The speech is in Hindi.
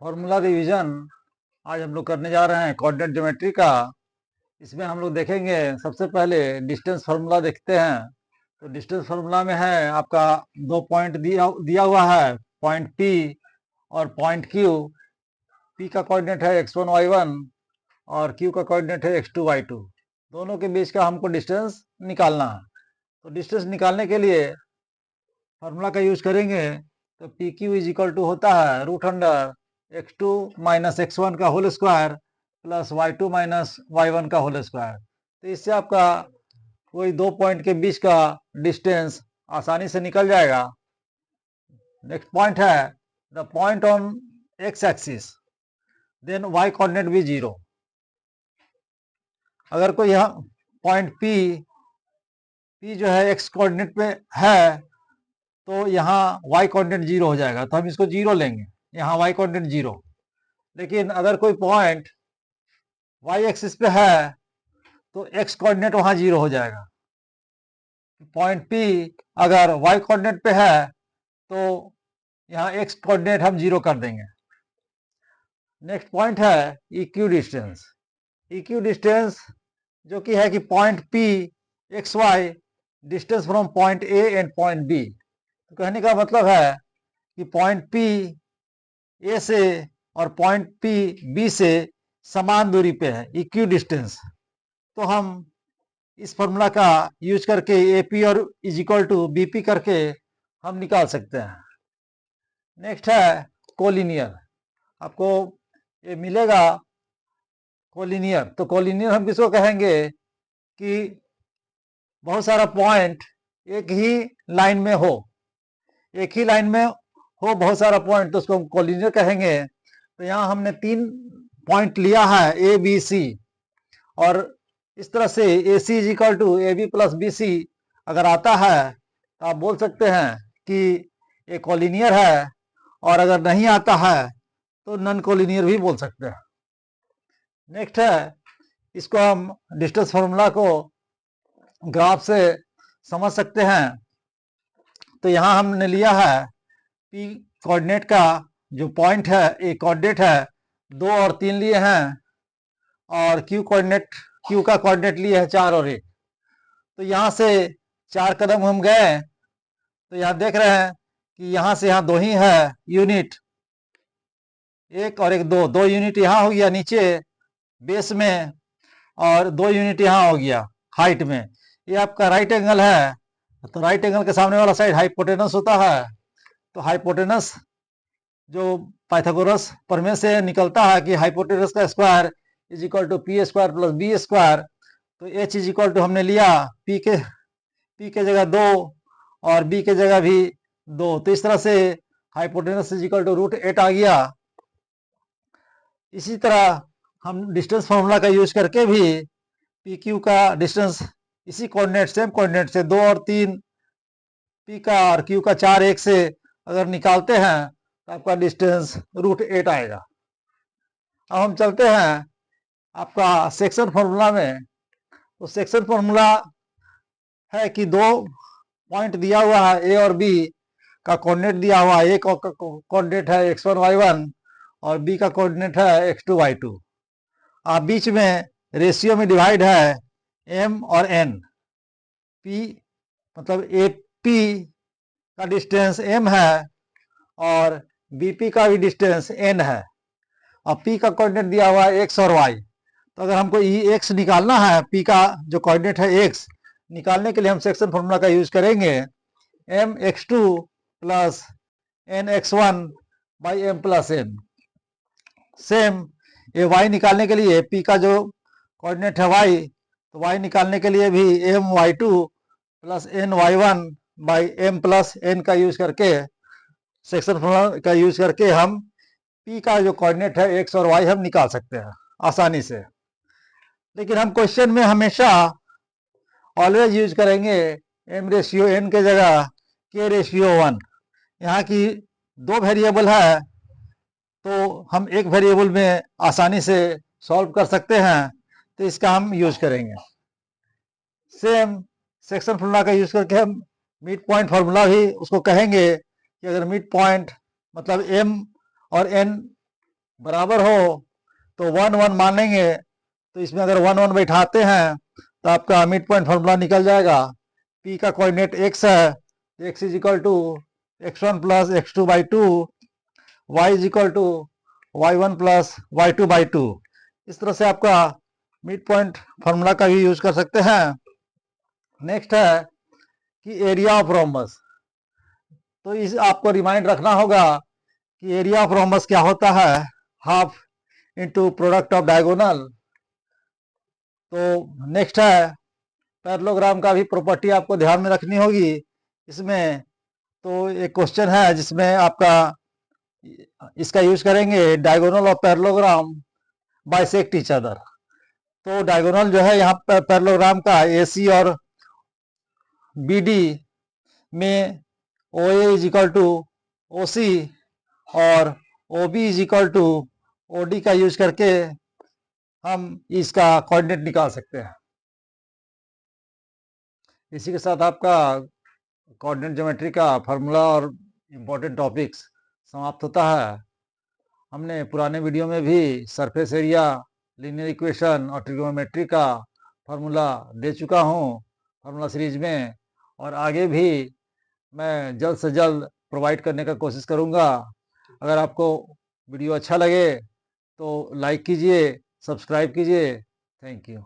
फॉर्मूला रिवीजन आज हम लोग करने जा रहे हैं कोऑर्डिनेट ज्योमेट्री का। इसमें हम लोग देखेंगे सबसे पहले डिस्टेंस फार्मूला देखते हैं। तो डिस्टेंस फार्मूला में है आपका दो पॉइंट दिया हुआ है, पॉइंट पी और पॉइंट क्यू। पी का कोऑर्डिनेट है x1 y1 और क्यू का कोऑर्डिनेट है x2 y2। दोनों के बीच का हमको डिस्टेंस निकालना है। तो डिस्टेंस निकालने के लिए फार्मूला का यूज करेंगे। तो P Q is equal to होता है root under x2 minus x1 का whole square plus y2 minus y1 का होल स्क्वायर। तो इससे आपका कोई दो पॉइंट के बीच का डिस्टेंस आसानी से निकल जाएगा। नेक्स्ट पॉइंट है the point on x axis then y coordinate भी जीरो। अगर कोई यहाँ पॉइंट P जो है x कोऑर्डिनेट पे है तो यहाँ y कोऑर्डिनेट जीरो हो जाएगा, तो हम इसको जीरो लेंगे, यहाँ y कोऑर्डिनेट जीरो। लेकिन अगर कोई पॉइंट y एक्सिस पे है तो x कोऑर्डिनेट वहां जीरो हो जाएगा। पॉइंट P अगर y कोऑर्डिनेट पे है तो यहाँ x कोऑर्डिनेट हम जीरो कर देंगे। नेक्स्ट पॉइंट है इक्यू डिस्टेंस। इक्यू डिस्टेंस जो कि है कि point P xy distance from point A and point B। तो कहने का मतलब है कि पॉइंट P A से और पॉइंट P B से समान दूरी पे है, इक्यू डिस्टेंस। तो हम इस फॉर्मूला का यूज करके AP और इज इक्वल टू BP करके हम निकाल सकते हैं। नेक्स्ट है कोलिनियर। आपको ये मिलेगा कोलिनियर। तो कोलिनियर हम किसको कहेंगे कि बहुत सारा पॉइंट एक ही लाइन में हो, एक ही लाइन में हो बहुत सारा पॉइंट, तो उसको हम कोलिनियर कहेंगे। तो यहाँ हमने तीन पॉइंट लिया है ए बी सी, और इस तरह से A C is equal to A B plus B C अगर आता है तो आप बोल सकते हैं कि ये कोलिनियर है, और अगर नहीं आता है तो नॉन कोलिनियर भी बोल सकते हैं। नेक्स्ट है, इसको हम डिस्टेंस फार्मूला को ग्राफ से समझ सकते हैं। तो यहाँ हमने लिया है पी कोऑर्डिनेट का जो पॉइंट है, एक कोऑर्डिनेट है, 2 और 3 लिए हैं, और क्यू का कोऑर्डिनेट लिए है 4 और 1। तो यहाँ से 4 कदम हम गए तो यहाँ देख रहे हैं कि यहाँ से यहाँ 2 ही है यूनिट, 1 और 1 2 यूनिट यहाँ हो गया नीचे बेस में, और 2 यूनिट यहाँ हो गया हाइट में। ये आपका राइट एंगल है, तो राइट एंगल के सामने वाला साइड हाइपोटेनस होता है। तो हाइपोटेनस जो पाइथागोरस प्रमेय से निकलता है कि हाइपोटेनस का square is equal to P square plus B square. तो एच इज इक्वल टू हमने लिया पी के जगह 2 और बी के जगह भी 2। तो इस तरह से hypotenuse is equal to root 8 आ गया। इसी तरह हम डिस्टेंस फार्मूला का यूज करके भी पी क्यू का डिस्टेंस इसी कोऑर्डिनेट सेम कोऑर्डिनेट से 2 और 3 पी का और क्यू का 4 1 से अगर निकालते हैं तो आपका डिस्टेंस रूट 8 आएगा। अब हम चलते हैं आपका सेक्शन फार्मूला में। तो सेक्शन फार्मूला है कि 2 पॉइंट दिया हुआ है ए और बी का कोऑर्डिनेट दिया हुआ है। ए का कोऑर्डिनेट है x1 y1 और बी का कोऑर्डिनेट है x2 y2। आप बीच में रेशियो में डिवाइड है m और n। p मतलब ए पी का डिस्टेंस m है और bp का भी डिस्टेंस n है, और p का कोऑर्डिनेट दिया हुआ है x और y। तो अगर हमको x निकालना है, p का जो कोऑर्डिनेट है x निकालने के लिए हम सेक्शन फार्मूला का यूज करेंगे m x2 plus n x1 by m plus n। Same ये y निकालने के लिए p का जो कोऑर्डिनेट है y, तो y निकालने के लिए भी m y2 plus n y1 by m plus n का यूज करके सेक्शन फार्मूला का यूज करके हम p का जो कोऑर्डिनेट है x और y हम निकाल सकते हैं आसानी से। लेकिन हम क्वेश्चन में हमेशा ऑलवेज यूज करेंगे m रेशियो n के जगह k रेशियो 1। यहाँ की 2 वेरिएबल है तो हम एक वेरिएबल में आसानी से सॉल्व कर सकते हैं, तो इसका हम यूज करेंगे। सेम सेक्शन फार्मूला का यूज करके हम मिड पॉइंट फार्मूला भी उसको कहेंगे कि अगर मिड पॉइंट मतलब m और n बराबर हो तो 1 1 मान लेंगे। तो इसमें अगर 1 1 बैठाते हैं तो आपका मिड पॉइंट फॉर्मूला निकल जाएगा। P का कोऑर्डिनेट x है, x is equal to x1 plus x2 by two, y is equal to y1 plus y2 by two. इस तरह से आपका मिड पॉइंट फॉर्मूला का भी यूज कर सकते हैं। नेक्स्ट है कि एरिया ऑफ रोम्बस। तो इस आपको रिमाइंड रखना होगा कि एरिया ऑफ रोम्बस क्या होता है, half into product of diagonal. तो नेक्स्ट है पैरेललोग्राम का भी प्रॉपर्टी आपको ध्यान में रखनी होगी इसमें। तो एक क्वेश्चन है जिसमें आपका इसका यूज करेंगे, diagonal of parallelogram bisect each other. तो डायगोनल जो है यहाँ पर पैरेललोग्राम का AC और BD में OA is equal to OC और OB is equal to OD का यूज करके हम इसका कोऑर्डिनेट निकाल सकते हैं। इसी के साथ आपका कोऑर्डिनेट ज्योमेट्री का फार्मूला और इम्पोर्टेंट टॉपिक्स समाप्त होता है। हमने पुराने वीडियो में भी सरफेस एरिया, लीनियर इक्वेशन और ट्रिग्नोमेट्री का फार्मूला दे चुका हूँ फार्मूला सीरीज में, और आगे भी मैं जल्द से जल्द प्रोवाइड करने का कोशिश करूँगा। अगर आपको वीडियो अच्छा लगे तो लाइक कीजिए, सब्सक्राइब कीजिए। Thank you.